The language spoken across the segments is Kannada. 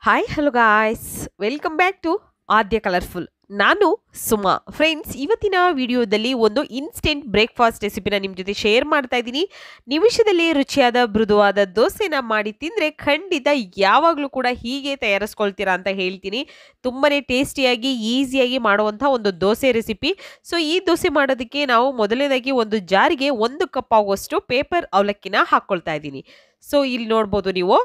Hi hello guys welcome back to Aadya colourful. ನಾನು ಸುಮಾ. ಫ್ರೆಂಡ್ಸ್, ಇವತ್ತಿನ ವಿಡಿಯೋದಲ್ಲಿ ಒಂದು ಇನ್ಸ್ಟೆಂಟ್ ಬ್ರೇಕ್ಫಾಸ್ಟ್ ರೆಸಿಪಿನ ನಿಮ್ಮ ಜೊತೆ ಶೇರ್ ಮಾಡ್ತಾ ಇದ್ದೀನಿ. ನಿಮಿಷದಲ್ಲಿ ರುಚಿಯಾದ ಮೃದುವಾದ ದೋಸೆನ ಮಾಡಿ ತಿಂದರೆ ಖಂಡಿತ ಯಾವಾಗಲೂ ಕೂಡ ಹೀಗೆ ತಯಾರಿಸ್ಕೊಳ್ತೀರಾ ಅಂತ ಹೇಳ್ತೀನಿ. ತುಂಬಾ ಟೇಸ್ಟಿಯಾಗಿ ಈಸಿಯಾಗಿ ಮಾಡುವಂಥ ಒಂದು ದೋಸೆ ರೆಸಿಪಿ. ಸೊ ಈ ದೋಸೆ ಮಾಡೋದಕ್ಕೆ ನಾವು ಮೊದಲನೇದಾಗಿ ಒಂದು ಜಾರಿಗೆ 1 ಕಪ್ ಆಗುವಷ್ಟು ಪೇಪರ್ ಅವಲಕ್ಕಿನ ಹಾಕ್ಕೊಳ್ತಾ ಇದ್ದೀನಿ. ಸೊ ಇಲ್ಲಿ ನೋಡ್ಬೋದು ನೀವು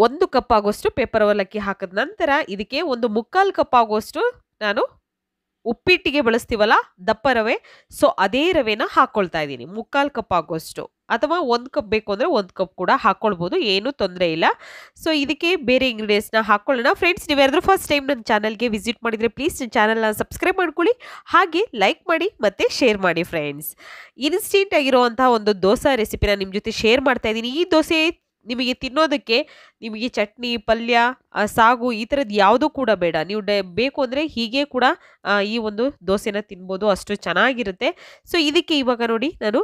1 ಕಪ್ ಆಗುವಷ್ಟು ಪೇಪರ್ ಅವಲಕ್ಕಿ ಹಾಕಿದ ನಂತರ ಇದಕ್ಕೆ ಒಂದು 3/4 ಕಪ್ ಆಗುವಷ್ಟು ನಾನು ಉಪ್ಪಿಟ್ಟಿಗೆ ಬಳಸ್ತೀವಲ್ಲ ದಪ್ಪ ರವೆ, ಸೊ ಅದೇ ರವೆನ ಹಾಕ್ಕೊಳ್ತಾ ಇದ್ದೀನಿ. 3/4 ಕಪ್ ಆಗುವಷ್ಟು, ಅಥವಾ 1 ಕಪ್ ಬೇಕು ಅಂದರೆ 1 ಕಪ್ ಕೂಡ ಹಾಕ್ಕೊಳ್ಬೋದು, ಏನೂ ತೊಂದರೆ ಇಲ್ಲ. ಸೊ ಇದಕ್ಕೆ ಬೇರೆ ಇಂಗ್ರೀಡಿಯೆಂಟ್ಸ್ನ ಹಾಕ್ಕೊಳ್ಳೋಣ. ಫ್ರೆಂಡ್ಸ್, ನೀವ್ಯಾರಾದ್ರೂ ಫಸ್ಟ್ ಟೈಮ್ ನನ್ನ ಚಾನಲ್ಗೆ ವಿಸಿಟ್ ಮಾಡಿದರೆ ಪ್ಲೀಸ್ ನನ್ನ ಚಾನಲ್ನ ಸಬ್ಸ್ಕ್ರೈಬ್ ಮಾಡ್ಕೊಳ್ಳಿ, ಹಾಗೆ ಲೈಕ್ ಮಾಡಿ ಮತ್ತು ಶೇರ್ ಮಾಡಿ. ಫ್ರೆಂಡ್ಸ್, ಇನ್ಸ್ಟೆಂಟ್ ಆಗಿರುವಂಥ ಒಂದು ದೋಸೆ ರೆಸಿಪಿನ ನಿಮ್ಮ ಜೊತೆ ಶೇರ್ ಮಾಡ್ತಾ ಇದ್ದೀನಿ. ಈ ದೋಸೆ ನಿಮಗೆ ತಿನ್ನೋದಕ್ಕೆ ನಿಮಗೆ ಚಟ್ನಿ, ಪಲ್ಯ, ಸಾಗು ಈ ಥರದ್ದು ಯಾವುದೂ ಕೂಡ ಬೇಡ. ನೀವು ಬೇಕು ಅಂದರೆ ಹೀಗೆ ಕೂಡ ಈ ಒಂದು ದೋಸೆನ ತಿನ್ಬೋದು, ಅಷ್ಟು ಚೆನ್ನಾಗಿರುತ್ತೆ. ಸೊ ಇದಕ್ಕೆ ಇವಾಗ ನೋಡಿ, ನಾನು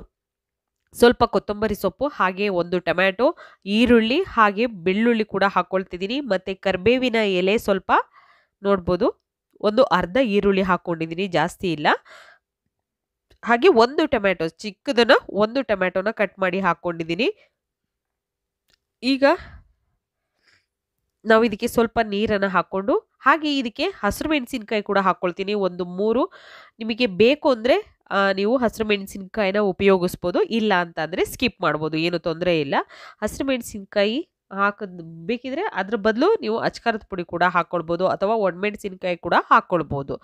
ಸ್ವಲ್ಪ ಕೊತ್ತಂಬರಿ ಸೊಪ್ಪು, ಹಾಗೆ 1 ಟೊಮ್ಯಾಟೊ, ಈರುಳ್ಳಿ, ಹಾಗೆ ಬೆಳ್ಳುಳ್ಳಿ ಕೂಡ ಹಾಕ್ಕೊಳ್ತಿದ್ದೀನಿ. ಮತ್ತು ಕರಿಬೇವಿನ ಎಲೆ ಸ್ವಲ್ಪ ನೋಡ್ಬೋದು, ಒಂದು ಅರ್ಧ ಈರುಳ್ಳಿ ಹಾಕ್ಕೊಂಡಿದ್ದೀನಿ, ಜಾಸ್ತಿ ಇಲ್ಲ. ಹಾಗೆ 1 ಟೊಮ್ಯಾಟೊ ಚಿಕ್ಕದನ್ನು 1 ಟೊಮ್ಯಾಟೊನ ಕಟ್ ಮಾಡಿ ಹಾಕ್ಕೊಂಡಿದ್ದೀನಿ. ಈಗ ನಾವು ಇದಕ್ಕೆ ಸ್ವಲ್ಪ ನೀರನ್ನು ಹಾಕ್ಕೊಂಡು, ಹಾಗೆ ಇದಕ್ಕೆ ಹಸಿರು ಮೆಣಸಿನ್ಕಾಯಿ ಕೂಡ ಹಾಕ್ಕೊಳ್ತೀನಿ, ಒಂದು 3. ನಿಮಗೆ ಬೇಕು ಅಂದರೆ ನೀವು ಹಸಿರು ಮೆಣಸಿನ್ಕಾಯಿನ ಉಪಯೋಗಿಸ್ಬೋದು, ಇಲ್ಲ ಅಂತಂದರೆ ಸ್ಕಿಪ್ ಮಾಡ್ಬೋದು, ಏನು ತೊಂದರೆ ಇಲ್ಲ. ಹಸಿರು ಮೆಣಸಿನ್ಕಾಯಿ ಹಾಕೋದು ಬೇಕಿದ್ರೆ ಅದ್ರ ಬದಲು ನೀವು ಅಚ್ಕಾರದ ಪುಡಿ ಕೂಡ ಹಾಕ್ಕೊಳ್ಬೋದು, ಅಥವಾ ಒಣಮೆಣಸಿನ್ಕಾಯಿ ಕೂಡ ಹಾಕ್ಕೊಳ್ಬೋದು.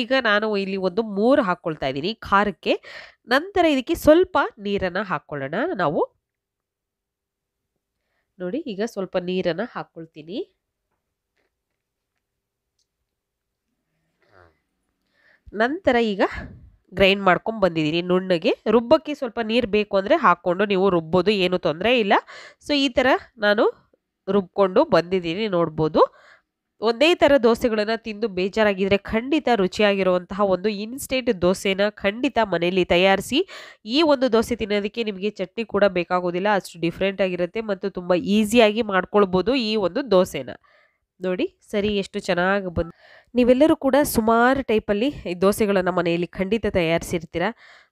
ಈಗ ನಾನು ಇಲ್ಲಿ ಒಂದು 3 ಹಾಕ್ಕೊಳ್ತಾ ಇದ್ದೀನಿ ಖಾರಕ್ಕೆ. ನಂತರ ಇದಕ್ಕೆ ಸ್ವಲ್ಪ ನೀರನ್ನು ಹಾಕ್ಕೊಳ್ಳೋಣ ನಾವು. ನೋಡಿ, ಈಗ ಸ್ವಲ್ಪ ನೀರನ್ನು ಹಾಕ್ಕೊಳ್ತೀನಿ. ನಂತರ ಈಗ ಗ್ರೈಂಡ್ ಮಾಡ್ಕೊಂಡು ಬಂದಿದ್ದೀನಿ ನುಣ್ಣಗೆ. ರುಬ್ಬಕ್ಕೆ ಸ್ವಲ್ಪ ನೀರು ಬೇಕು ಅಂದರೆ ಹಾಕ್ಕೊಂಡು ನೀವು ರುಬ್ಬೋದು, ಏನು ತೊಂದರೆ ಇಲ್ಲ. ಸೊ ಈ ಥರ ನಾನು ರುಬ್ಕೊಂಡು ಬಂದಿದ್ದೀನಿ, ನೋಡ್ಬೋದು. ಒಂದೇ ಥರ ದೋಸೆಗಳನ್ನು ತಿಂದು ಬೇಜಾರಾಗಿದ್ದರೆ ಖಂಡಿತ ರುಚಿಯಾಗಿರುವಂತಹ ಒಂದು ಇನ್ಸ್ಟೆಂಟ್ ದೋಸೆನ ಖಂಡಿತ ಮನೆಯಲ್ಲಿ ತಯಾರಿಸಿ. ಈ ಒಂದು ದೋಸೆ ತಿನ್ನೋದಕ್ಕೆ ನಿಮಗೆ ಚಟ್ನಿ ಕೂಡ ಬೇಕಾಗೋದಿಲ್ಲ, ಅಷ್ಟು ಡಿಫ್ರೆಂಟ್ ಆಗಿರುತ್ತೆ ಮತ್ತು ತುಂಬ ಈಸಿಯಾಗಿ ಮಾಡ್ಕೊಳ್ಬೋದು ಈ ಒಂದು ದೋಸೆನ. ನೋಡಿ ಸರಿ, ಎಷ್ಟು ಚೆನ್ನಾಗಿ ಬಂದು. ನೀವೆಲ್ಲರೂ ಕೂಡ ಸುಮಾರು ಟೈಪಲ್ಲಿ ಈ ದೋಸೆಗಳನ್ನು ಮನೆಯಲ್ಲಿ ಖಂಡಿತ ತಯಾರಿಸಿರ್ತೀರ,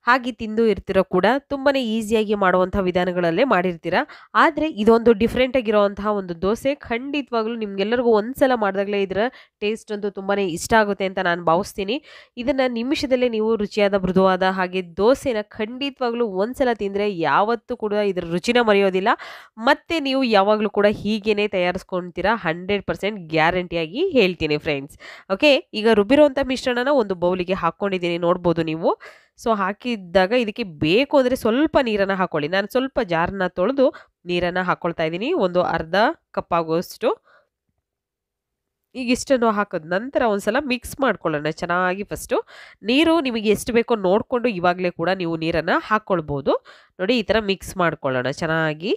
ಹಾಗೆ ತಿಂದು ಇರ್ತಿರೋ ಕೂಡ. ತುಂಬಾ ಈಸಿಯಾಗಿ ಮಾಡುವಂಥ ವಿಧಾನಗಳಲ್ಲೇ ಮಾಡಿರ್ತೀರ. ಆದರೆ ಇದೊಂದು ಡಿಫ್ರೆಂಟ್ ಆಗಿರೋವಂತಹ ಒಂದು ದೋಸೆ. ಖಂಡಿತವಾಗ್ಲೂ ನಿಮ್ಗೆಲ್ಲರಿಗೂ ಒಂದ್ಸಲ ಮಾಡಿದಾಗಲೇ ಇದರ ಟೇಸ್ಟ್ ಅಂತೂ ತುಂಬಾ ಇಷ್ಟ ಆಗುತ್ತೆ ಅಂತ ನಾನು ಭಾವಿಸ್ತೀನಿ. ಇದನ್ನು ನಿಮಿಷದಲ್ಲೇ ನೀವು ರುಚಿಯಾದ ಮೃದುವಾದ ಹಾಗೆ ದೋಸೆನ ಖಂಡಿತವಾಗ್ಲೂ ಒಂದ್ಸಲ ತಿಂದರೆ ಯಾವತ್ತೂ ಕೂಡ ಇದರ ರುಚಿನ ಮರೆಯೋದಿಲ್ಲ. ಮತ್ತು ನೀವು ಯಾವಾಗಲೂ ಕೂಡ ಹೀಗೇ ತಯಾರಿಸ್ಕೊಳ್ತೀರಾ, 100% ಗ್ಯಾರಂಟಿಯಾಗಿ ಹೇಳ್ತೀನಿ ಫ್ರೆಂಡ್ಸ್. ಓಕೆ, ಈಗ ರುಬ್ಬಿರುವಂಥ ಮಿಶ್ರಣನ ಒಂದು ಬೌಲಿಗೆ ಹಾಕ್ಕೊಂಡಿದ್ದೀನಿ, ನೋಡ್ಬೋದು ನೀವು. ಸೊ ಹಾಕಿದ್ದಾಗ ಇದಕ್ಕೆ ಬೇಕು ಅಂದರೆ ಸ್ವಲ್ಪ ನೀರನ್ನು ಹಾಕ್ಕೊಳ್ಳಿ. ನಾನು ಸ್ವಲ್ಪ ಜಾರನ್ನ ತೊಳೆದು ನೀರನ್ನು ಹಾಕ್ಕೊಳ್ತಾ ಇದ್ದೀನಿ, ಒಂದು ಅರ್ಧ ಕಪ್ ಆಗುವಷ್ಟು. ಈಗ ಇಷ್ಟನ್ನು ಹಾಕಿದ ನಂತರ ಒಂದ್ಸಲ ಮಿಕ್ಸ್ ಮಾಡ್ಕೊಳ್ಳೋಣ ಚೆನ್ನಾಗಿ. ಫಸ್ಟು ನೀರು ನಿಮಗೆ ಎಷ್ಟು ಬೇಕೋ ನೋಡಿಕೊಂಡು ಇವಾಗಲೇ ಕೂಡ ನೀವು ನೀರನ್ನು ಹಾಕ್ಕೊಳ್ಬೋದು. ನೋಡಿ, ಈ ಥರ ಮಿಕ್ಸ್ ಮಾಡ್ಕೊಳ್ಳೋಣ ಚೆನ್ನಾಗಿ.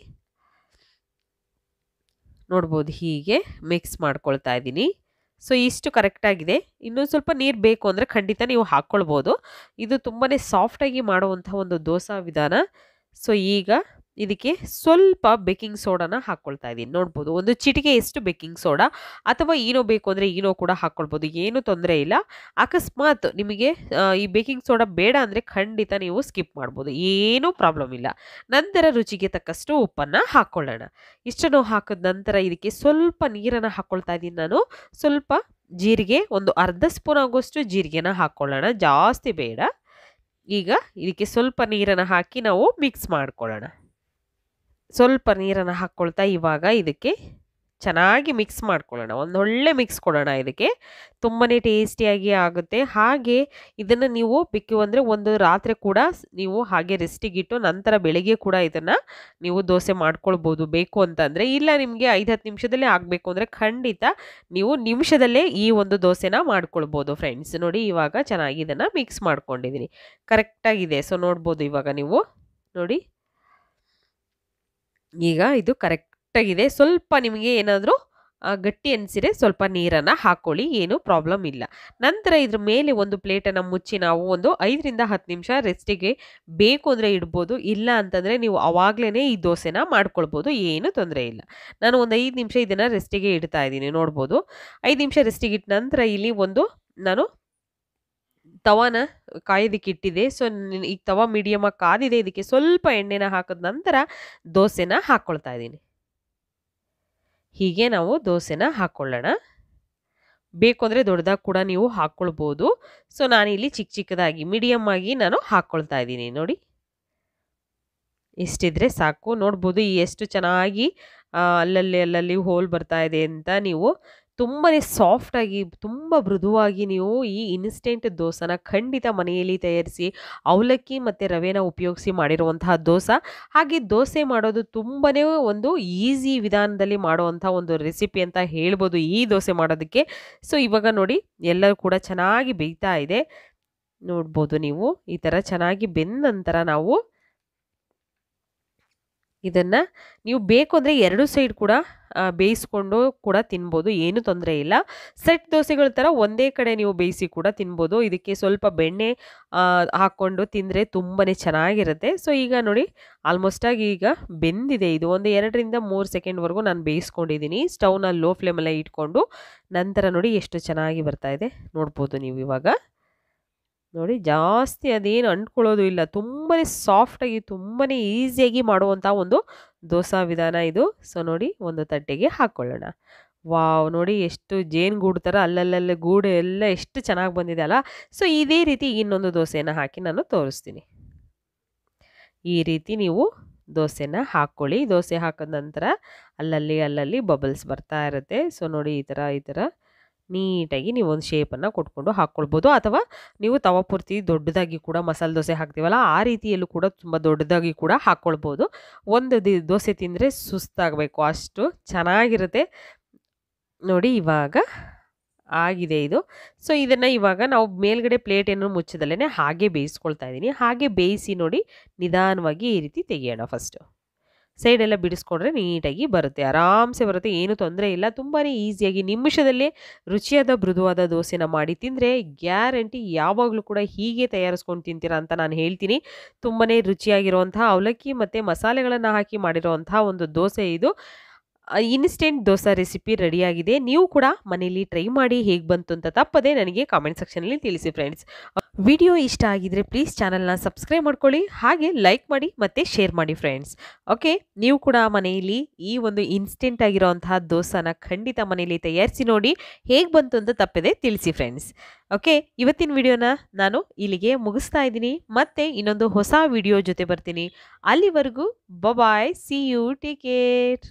ನೋಡ್ಬೋದು, ಹೀಗೆ ಮಿಕ್ಸ್ ಮಾಡ್ಕೊಳ್ತಾ ಇದ್ದೀನಿ. ಸೊ ಇಷ್ಟು ಕರೆಕ್ಟಾಗಿದೆ. ಇನ್ನೊಂದು ಸ್ವಲ್ಪ ನೀರು ಬೇಕು ಅಂದರೆ ಖಂಡಿತ ನೀವು ಹಾಕ್ಕೊಳ್ಬೋದು. ಇದು ತುಂಬಾ ಸಾಫ್ಟಾಗಿ ಮಾಡುವಂಥ ಒಂದು ದೋಸೆ ವಿಧಾನ. ಸೊ ಈಗ ಇದಕ್ಕೆ ಸ್ವಲ್ಪ ಬೇಕಿಂಗ್ ಸೋಡಾನ ಹಾಕ್ಕೊಳ್ತಾ ಇದ್ದೀನಿ, ನೋಡ್ಬೋದು. ಒಂದು ಚಿಟಿಕೆ ಎಷ್ಟು ಬೇಕಿಂಗ್ ಸೋಡಾ, ಅಥವಾ ಈನೋ ಬೇಕು ಅಂದರೆ ಈನೋ ಕೂಡ ಹಾಕ್ಕೊಳ್ಬೋದು, ಏನೂ ತೊಂದರೆ ಇಲ್ಲ. ಅಕಸ್ಮಾತ್ ನಿಮಗೆ ಈ ಬೇಕಿಂಗ್ ಸೋಡಾ ಬೇಡ ಅಂದರೆ ಖಂಡಿತ ನೀವು ಸ್ಕಿಪ್ ಮಾಡ್ಬೋದು, ಏನೂ ಪ್ರಾಬ್ಲಮ್ ಇಲ್ಲ. ನಂತರ ರುಚಿಗೆ ತಕ್ಕಷ್ಟು ಉಪ್ಪನ್ನು ಹಾಕ್ಕೊಳ್ಳೋಣ. ಇಷ್ಟನ್ನು ಹಾಕಿದ ನಂತರ ಇದಕ್ಕೆ ಸ್ವಲ್ಪ ನೀರನ್ನು ಹಾಕ್ಕೊಳ್ತಾ ಇದ್ದೀನಿ ನಾನು. ಸ್ವಲ್ಪ ಜೀರಿಗೆ, ಒಂದು ಅರ್ಧ ಸ್ಪೂನ್ ಆಗುವಷ್ಟು ಜೀರಿಗೆನ ಹಾಕ್ಕೊಳ್ಳೋಣ, ಜಾಸ್ತಿ ಬೇಡ. ಈಗ ಇದಕ್ಕೆ ಸ್ವಲ್ಪ ನೀರನ್ನು ಹಾಕಿ ನಾವು ಮಿಕ್ಸ್ ಮಾಡ್ಕೊಳ್ಳೋಣ. ಸ್ವಲ್ಪ ನೀರನ್ನು ಹಾಕ್ಕೊಳ್ತಾ ಇವಾಗ ಇದಕ್ಕೆ ಚೆನ್ನಾಗಿ ಮಿಕ್ಸ್ ಮಾಡ್ಕೊಳ್ಳೋಣ, ಒಂದೊಳ್ಳೆ ಮಿಕ್ಸ್ ಕೊಡೋಣ. ಇದಕ್ಕೆ ತುಂಬಾ ಟೇಸ್ಟಿಯಾಗಿ ಆಗುತ್ತೆ. ಹಾಗೆ ಇದನ್ನು ನೀವು ಬೇಕು ಅಂದರೆ ಒಂದು ರಾತ್ರಿ ಕೂಡ ನೀವು ಹಾಗೆ ರೆಸ್ಟಿಗಿಟ್ಟು ನಂತರ ಬೆಳಗ್ಗೆ ಕೂಡ ಇದನ್ನು ನೀವು ದೋಸೆ ಮಾಡ್ಕೊಳ್ಬೋದು ಬೇಕು ಅಂತಂದರೆ. ಇಲ್ಲ ನಿಮಗೆ 5-10 ನಿಮಿಷದಲ್ಲೇ ಆಗಬೇಕು ಅಂದರೆ ಖಂಡಿತ ನೀವು ನಿಮಿಷದಲ್ಲೇ ಈ ಒಂದು ದೋಸೆನ ಮಾಡ್ಕೊಳ್ಬೋದು ಫ್ರೆಂಡ್ಸ್. ನೋಡಿ, ಇವಾಗ ಚೆನ್ನಾಗಿ ಇದನ್ನು ಮಿಕ್ಸ್ ಮಾಡ್ಕೊಂಡಿದ್ದೀನಿ, ಕರೆಕ್ಟಾಗಿದೆ. ಸೊ ನೋಡ್ಬೋದು ಇವಾಗ ನೀವು ನೋಡಿ, ಈಗ ಇದು ಕರೆಕ್ಟಾಗಿದೆ. ಸ್ವಲ್ಪ ನಿಮಗೆ ಏನಾದರೂ ಗಟ್ಟಿ ಅನಿಸಿದ್ರೆ ಸ್ವಲ್ಪ ನೀರನ್ನು ಹಾಕ್ಕೊಳ್ಳಿ, ಏನು ಪ್ರಾಬ್ಲಮ್ ಇಲ್ಲ. ನಂತರ ಇದ್ರ ಮೇಲೆ ಒಂದು ಪ್ಲೇಟನ್ನು ಮುಚ್ಚಿ ನಾವು ಒಂದು 5ರಿಂದ 10 ನಿಮಿಷ ರೆಸ್ಟಿಗೆ ಬೇಕು ಅಂದರೆ ಇಡ್ಬೋದು. ಇಲ್ಲ ಅಂತಂದರೆ ನೀವು ಅವಾಗಲೇ ಈ ದೋಸೆನ ಮಾಡ್ಕೊಳ್ಬೋದು, ಏನು ತೊಂದರೆ ಇಲ್ಲ. ನಾನು ಒಂದು 5 ನಿಮಿಷ ಇದನ್ನು ರೆಸ್ಟಿಗೆ ಇಡ್ತಾ ಇದ್ದೀನಿ, ನೋಡ್ಬೋದು. 5 ನಿಮಿಷ ರೆಸ್ಟಿಗೆ ಇಟ್ಟ ನಂತರ ಇಲ್ಲಿ ಒಂದು ನಾನು ತವಾನ ಕಾಯೋದಕ್ಕೆ ಇಟ್ಟಿದೆ. ಸೊ ಈಗ ತವಾ ಮೀಡಿಯಮ್ ಆಗಿ ಕಾದಿದೆ. ಇದಕ್ಕೆ ಸ್ವಲ್ಪ ಎಣ್ಣೆನ ಹಾಕಿದ ನಂತರ ದೋಸೆನ ಹಾಕ್ಕೊಳ್ತಾ ಇದ್ದೀನಿ. ಹೀಗೆ ನಾವು ದೋಸೆನ ಹಾಕ್ಕೊಳ್ಳೋಣ. ಬೇಕು ಅಂದರೆ ದೊಡ್ಡದಾಗಿ ಕೂಡ ನೀವು ಹಾಕ್ಕೊಳ್ಬೋದು. ಸೊ ನಾನಿಲ್ಲಿ ಚಿಕ್ಕ ಚಿಕ್ಕದಾಗಿ ಮೀಡಿಯಮ್ ಆಗಿ ನಾನು ಹಾಕ್ಕೊಳ್ತಾ ಇದ್ದೀನಿ. ನೋಡಿ, ಇಷ್ಟಿದ್ರೆ ಸಾಕು. ನೋಡ್ಬೋದು ಎಷ್ಟು ಚೆನ್ನಾಗಿ ಅಲ್ಲಲ್ಲಿ ಹೋಲ್ ಬರ್ತಾ ಇದೆ ಅಂತ. ನೀವು ತುಂಬಾ ಸಾಫ್ಟಾಗಿ, ತುಂಬ ಮೃದುವಾಗಿ ನೀವು ಈ ಇನ್ಸ್ಟೆಂಟ್ ದೋಸೆನ ಖಂಡಿತ ಮನೆಯಲ್ಲಿ ತಯಾರಿಸಿ. ಅವಲಕ್ಕಿ ಮತ್ತು ರವೆನ ಉಪಯೋಗಿಸಿ ಮಾಡಿರುವಂತಹ ದೋಸೆ. ಹಾಗೆ ದೋಸೆ ಮಾಡೋದು ತುಂಬಾ ಒಂದು ಈಸಿ ವಿಧಾನದಲ್ಲಿ ಮಾಡುವಂಥ ಒಂದು ರೆಸಿಪಿ ಅಂತ ಹೇಳ್ಬೋದು ಈ ದೋಸೆ ಮಾಡೋದಕ್ಕೆ. ಸೊ ಇವಾಗ ನೋಡಿ, ಎಲ್ಲರೂ ಕೂಡ ಚೆನ್ನಾಗಿ ಬೇಯ್ತಾ ಇದೆ. ನೋಡ್ಬೋದು ನೀವು, ಈ ಥರ ಚೆನ್ನಾಗಿ ಬೆಂದ ನಂತರ ನಾವು ಇದನ್ನು ನೀವು ಬೇಕು ಅಂದರೆ 2 ಸೈಡ್ ಕೂಡ ಬೇಯಿಸ್ಕೊಂಡು ಕೂಡ ತಿನ್ಬೋದು, ಏನು ತೊಂದರೆ ಇಲ್ಲ. ಸೆಟ್ ದೋಸೆಗಳ ಥರ ಒಂದೇ ಕಡೆ ನೀವು ಬೇಯಿಸಿ ಕೂಡ ತಿನ್ಬೋದು. ಇದಕ್ಕೆ ಸ್ವಲ್ಪ ಬೆಣ್ಣೆ ಹಾಕ್ಕೊಂಡು ತಿಂದರೆ ತುಂಬಾ ಚೆನ್ನಾಗಿರುತ್ತೆ. ಸೊ ಈಗ ನೋಡಿ, ಆಲ್ಮೋಸ್ಟಾಗಿ ಈಗ ಬೆಂದಿದೆ ಇದು. ಒಂದು 2ರಿಂದ 3 ಸೆಕೆಂಡ್ವರೆಗೂ ನಾನು ಬೇಯಿಸ್ಕೊಂಡಿದ್ದೀನಿ ಸ್ಟವ್ನ ಲೋ ಫ್ಲೇಮಲ್ಲೇ ಇಟ್ಕೊಂಡು. ನಂತರ ನೋಡಿ ಎಷ್ಟು ಚೆನ್ನಾಗಿ ಬರ್ತಾ ಇದೆ, ನೋಡ್ಬೋದು ನೀವು ಇವಾಗ. ನೋಡಿ, ಜಾಸ್ತಿ ಅದೇನು ಅಂಟ್ಕೊಳ್ಳೋದು ಇಲ್ಲ. ತುಂಬಾ ಸಾಫ್ಟಾಗಿ, ತುಂಬಾ ಈಸಿಯಾಗಿ ಮಾಡುವಂಥ ಒಂದು ದೋಸಾ ವಿಧಾನ ಇದು. ಸೊ ನೋಡಿ, ಒಂದು ತಟ್ಟೆಗೆ ಹಾಕ್ಕೊಳ್ಳೋಣ. ವಾವ್! ನೋಡಿ ಎಷ್ಟು ಜೇನುಗೂಡು ಥರ ಅಲ್ಲಲ್ಲೇ ಗೂಡು ಎಲ್ಲ ಎಷ್ಟು ಚೆನ್ನಾಗಿ ಬಂದಿದೆ ಅಲ್ಲ. ಸೊ ಇದೇ ರೀತಿ ಇನ್ನೊಂದು ದೋಸೆನ ಹಾಕಿ ನಾನು ತೋರಿಸ್ತೀನಿ. ಈ ರೀತಿ ನೀವು ದೋಸೆನ ಹಾಕ್ಕೊಳ್ಳಿ. ದೋಸೆ ಹಾಕಿದ ನಂತರ ಅಲ್ಲಲ್ಲಿ ಬಬಲ್ಸ್ ಬರ್ತಾ ಇರುತ್ತೆ. ಸೊ ನೋಡಿ, ಈ ಥರ ನೀಟಾಗಿ ನೀವು ಒಂದು ಶೇಪನ್ನು ಕೊಟ್ಕೊಂಡು ಹಾಕ್ಕೊಳ್ಬೋದು. ಅಥವಾ ನೀವು ತವಾ ಪೂರ್ತಿ ದೊಡ್ಡದಾಗಿ ಕೂಡ ಮಸಾಲೆ ದೋಸೆ ಹಾಕ್ತೀವಲ್ಲ, ಆ ರೀತಿಯಲ್ಲೂ ಕೂಡ ತುಂಬ ದೊಡ್ಡದಾಗಿ ಕೂಡ ಹಾಕ್ಕೊಳ್ಬೋದು. ಒಂದು ದೋಸೆ ತಿಂದರೆ ಸುಸ್ತಾಗಬೇಕು, ಅಷ್ಟು ಚೆನ್ನಾಗಿರುತ್ತೆ. ನೋಡಿ, ಇವಾಗ ಆಗಿದೆ ಇದು. ಸೊ ಇದನ್ನು ಇವಾಗ ನಾವು ಮೇಲ್ಗಡೆ ಪ್ಲೇಟನ್ನು ಮುಚ್ಚದಲ್ಲೇ ಹಾಗೆ ಬೇಯಿಸ್ಕೊಳ್ತಾ ಇದ್ದೀನಿ. ಹಾಗೆ ಬೇಯಿಸಿ ನೋಡಿ, ನಿಧಾನವಾಗಿ ಈ ರೀತಿ ತೆಗಿಯೋಣ. ಫಸ್ಟು ಸೈಡೆಲ್ಲ ಬಿಡಿಸ್ಕೊಂಡ್ರೆ ನೀಟಾಗಿ ಬರುತ್ತೆ, ಆರಾಮ್ಸೆ ಬರುತ್ತೆ, ಏನು ತೊಂದರೆ ಇಲ್ಲ. ತುಂಬಾ ಈಸಿಯಾಗಿ ನಿಮಿಷದಲ್ಲೇ ರುಚಿಯಾದ ಮೃದುವಾದ ದೋಸೆನ ಮಾಡಿ ತಿಂದರೆ ಗ್ಯಾರಂಟಿ ಯಾವಾಗಲೂ ಕೂಡ ಹೀಗೆ ತಯಾರಿಸ್ಕೊಂಡು ತಿಂತೀರಾ ಅಂತ ನಾನು ಹೇಳ್ತೀನಿ. ತುಂಬಾ ರುಚಿಯಾಗಿರುವಂತಹ ಅವಲಕ್ಕಿ ಮತ್ತು ಮಸಾಲೆಗಳನ್ನು ಹಾಕಿ ಮಾಡಿರುವಂತಹ ಒಂದು ದೋಸೆ ಇದು. ಇನ್ಸ್ಟೆಂಟ್ ದೋಸೆ ರೆಸಿಪಿ ರೆಡಿಯಾಗಿದೆ. ನೀವು ಕೂಡ ಮನೇಲಿ ಟ್ರೈ ಮಾಡಿ, ಹೇಗೆ ಬಂತು ಅಂತ ತಪ್ಪದೆ ನನಗೆ ಕಾಮೆಂಟ್ ಸೆಕ್ಷನಲ್ಲಿ ತಿಳಿಸಿ ಫ್ರೆಂಡ್ಸ್. ವಿಡಿಯೋ ಇಷ್ಟ ಆಗಿದ್ರೆ ಪ್ಲೀಸ್ ಚಾನಲ್ನ ಸಬ್ಸ್ಕ್ರೈಬ್ ಮಾಡ್ಕೊಳ್ಳಿ, ಹಾಗೆ ಲೈಕ್ ಮಾಡಿ ಮತ್ತು ಶೇರ್ ಮಾಡಿ ಫ್ರೆಂಡ್ಸ್. ಓಕೆ, ನೀವು ಕೂಡ ಮನೆಯಲ್ಲಿ ಈ ಒಂದು ಇನ್ಸ್ಟೆಂಟ್ ಆಗಿರೋವಂತಹ ದೋಸೆನ ಖಂಡಿತ ಮನೆಯಲ್ಲಿ ತಯಾರಿಸಿ ನೋಡಿ, ಹೇಗೆ ಬಂತು ಅಂತ ತಪ್ಪದೆ ತಿಳಿಸಿ ಫ್ರೆಂಡ್ಸ್. ಓಕೆ, ಇವತ್ತಿನ ವಿಡಿಯೋನ ನಾನು ಇಲ್ಲಿಗೆ ಮುಗಿಸ್ತಾ ಇದ್ದೀನಿ. ಮತ್ತೆ ಇನ್ನೊಂದು ಹೊಸ ವಿಡಿಯೋ ಜೊತೆ ಬರ್ತೀನಿ. ಅಲ್ಲಿವರೆಗೂ ಬಾಯ್, ಸಿ ಯು, ಟೇಕ್ ಕೇರ್.